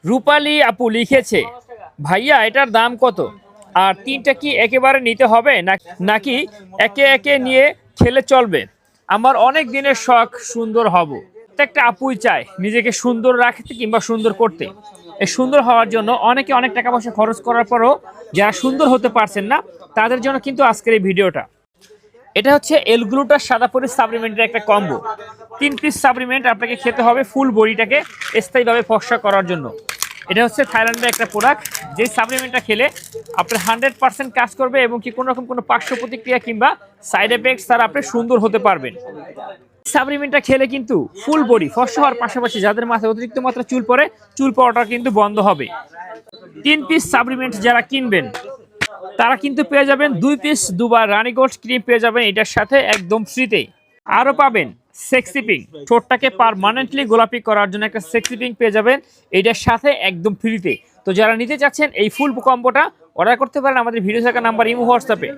রূপালী আপু লিখেছে, ভাইয়া এটার দাম কত? আর তিনটা কি একেবারে নিতে হবে নাকি একে একে নিয়ে খেলে চলবে? আমার অনেক দিনের শখ সুন্দর হব। প্রত্যেকটা আপুই চায় নিজেকে সুন্দর রাখতে কিংবা সুন্দর করতে। এই সুন্দর হওয়ার জন্য অনেকে অনেক টাকা পয়সা খরচ করার পরও যারা সুন্দর হতে পারছেন না, তাদের জন্য কিন্তু আজকের এই ভিডিওটা। এটা হচ্ছে এলগ্লুটার সাদাপরি সাপ্লিমেন্টের একটা কম্বো। 3 পিস সাপ্লিমেন্ট আপনাকে খেতে হবে ফুল বডিটাকে স্থায়ীভাবে ফর্সা করার জন্য। এটা হচ্ছে থাইল্যান্ডের একটা প্রোডাক্ট, যে সাপ্লিমেন্টটা খেলে আপনার 100% কাজ করবে এবং কি কোনো রকম কোনো পার্শ্ব প্রতিক্রিয়া কিংবা সাইড এফেক্টস ছাড়া আপনি সুন্দর হতে পারবেন। সাপ্লিমেন্টটা খেলে কিন্তু ফুল বডি ফর্সা হওয়ার পাশাপাশি যাদের মাথায় অতিরিক্ত মাত্রা চুল পড়ে, চুল পড়াটা কিন্তু বন্ধ হবে। 3 পিস সাপ্লিমেন্ট যারা কিনবেন তারা কিন্তু পেয়ে যাবেন 2 পিস দুবার রানী গোল্ড ক্রিম পেয়ে যাবেন এটার সাথে একদম ফ্রিতে। আরও পাবেন সেক্সি পিঙ্ক, ঠোঁটটাকে পার্মানেন্টলি গোলাপি করার জন্য একটা সেক্সি পিঙ্ক পেয়ে যাবেন এটার সাথে একদম ফ্রিতে। তো যারা নিতে চাচ্ছেন এই ফুল কম্বোটা অর্ডার করতে পারেন আমাদের ভিডিও থাকা নাম্বার ইমো হোয়াটসঅ্যাপে।